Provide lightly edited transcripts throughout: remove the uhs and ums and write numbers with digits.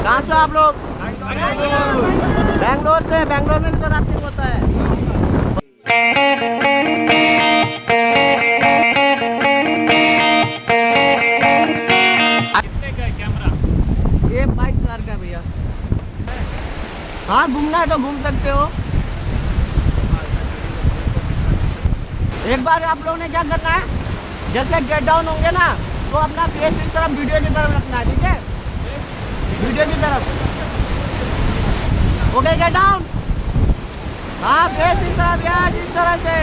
कहाँ से आप लोग? बैंगलोर से। बैंगलोर में तो राफ्टिंग होता है। कितने का है कैमरा? ये 22,000 का भैया। हाँ, घूमना है तो घूम सकते हो। एक बार आप लोगों ने क्या करना है, जैसे गेट डाउन होंगे ना तो अपना फेस इस तरफ वीडियो की तरफ रखना है, ठीक है? वीडियो की तरफ। Okay, get down. हाँ, फेस इस तरफ या जिस तरह से।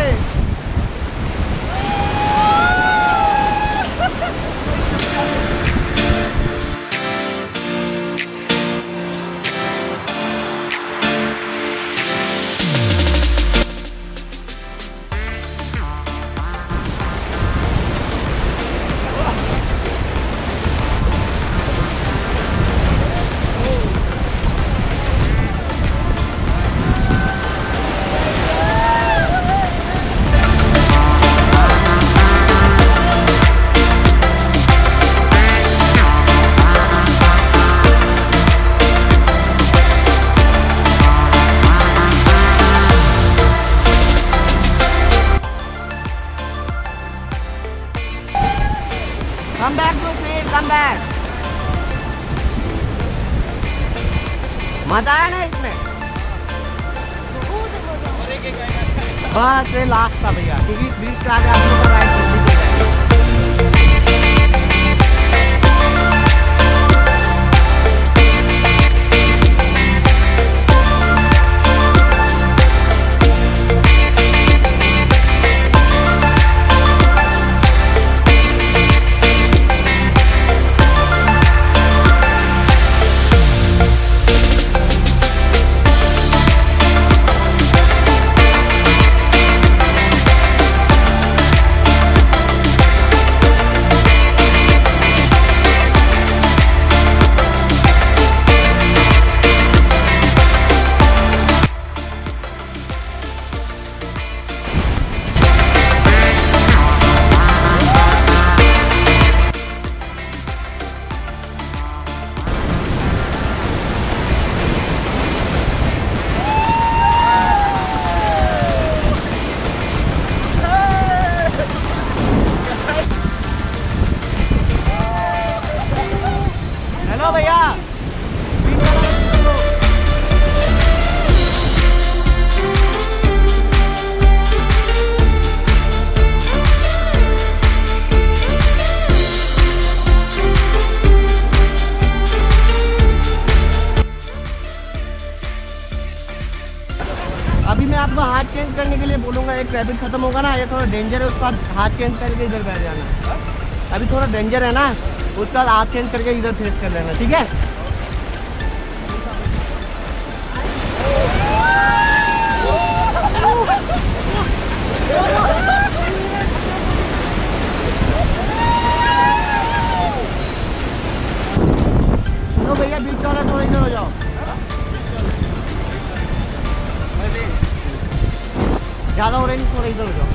Come back to seat, come back. मजा आया ना इसमें? बस ये लास्ट था भैया, क्योंकि बीच से आगे आप लोग का राइड जल्दी हो जाएगा। हेलो भैया, अभी मैं आपको हाथ चेंज करने के लिए बोलूँगा। एक ट्रैफिक खत्म होगा ना, ये थोड़ा डेंजर है, उसके बाद हाथ चेंज करके इधर बैठ जाना। अभी थोड़ा डेंजर है ना, उसके बाद हाथ चेंज करके इधर फेस कर लेना, ठीक है? तो भैया बीच वाला थोड़ा इधर हो जाओ। ज़्यादा ऑरेंज, थोड़ा इधर हो जाओ।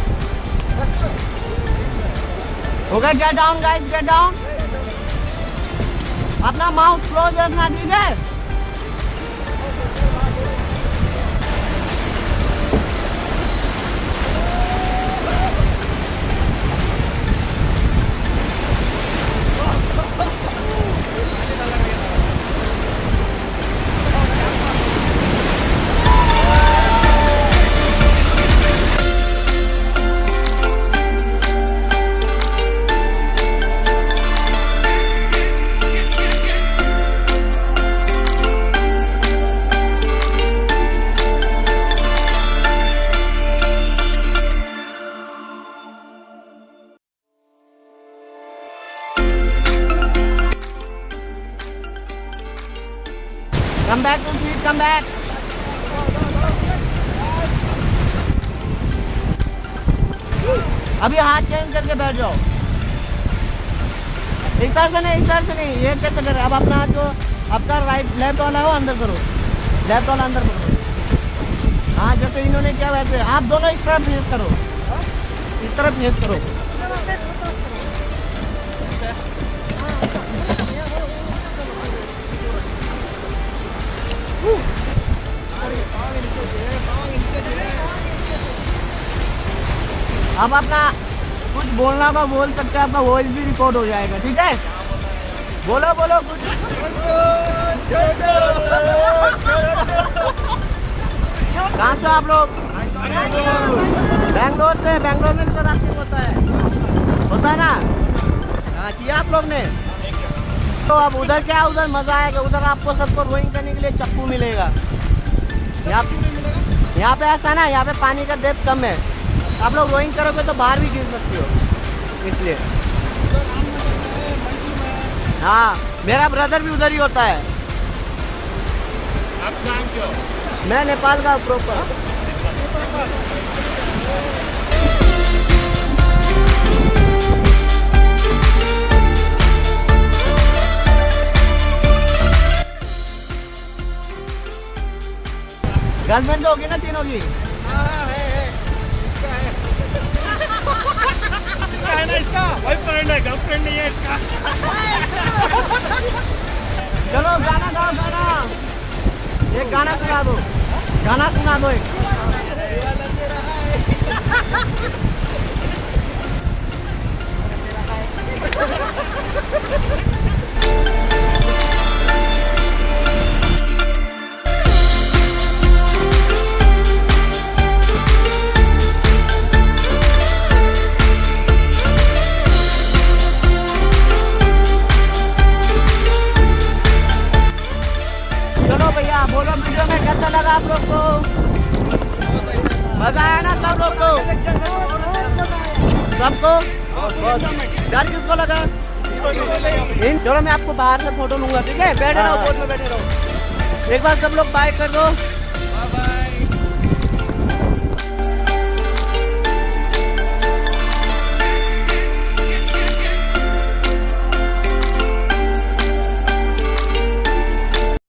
Okay, get down guys, get down. अपना माउथ क्लोज रखना, ठीक है? Come back to seat, come back. अभी हाथ चेंज करके बैठ जाओ। इस तरह से नहीं, इस तरह से नहीं, ये कैसे करें? अब अपना हाथ जो आपका राइट लेफ्ट वाला हो अंदर करो, लेफ्ट वाला अंदर करो। हाँ, जैसे इन्होंने किया वैसे आप दोनों इस तरफ फेस करो, इस तरफ फेस करो। अब अपना कुछ बोलना का बोल सकते हैं, आपका वॉइस भी रिकॉर्ड हो जाएगा, ठीक है? बोलो बोलो कुछ। कहाँ से आप लोग? बैंगलोर से। बैंगलोर में तो राफ्टिंग होता है ना? हाँ, किया आप लोग ने? तो अब उधर क्या, उधर मज़ा आएगा। उधर आपको सबको रोइंग करने के लिए चप्पू मिलेगा। यहाँ पे ऐसा ना, यहाँ पे पानी का डेप्थ कम है, आप लोग रोइंग करोगे तो बाहर भी गिर सकते हो, इसलिए। हाँ, मेरा ब्रदर भी उधर ही होता है। आप कहाँ के हो? मैं नेपाल का प्रॉपर। गर्लफ्रेंड होगी ना तीनों की? है ना इसका? बॉयफ्रेंड है, गर्लफ्रेंड नहीं है इसका। चलो गाना गाओ, गाना। एक गाना सुना दो, गाना सुना दो एक। चलो भैया बोलो, वीडियो में कैसा लगा आप लोग को? मजा आया ना सब लोग को? सबको? डर किसको लगा? चलो मैं आपको बाहर से फोटो लूंगा, ठीक है? बैठे रहो, बोट में बैठे रहो। एक बार सब लोग बाय कर दो।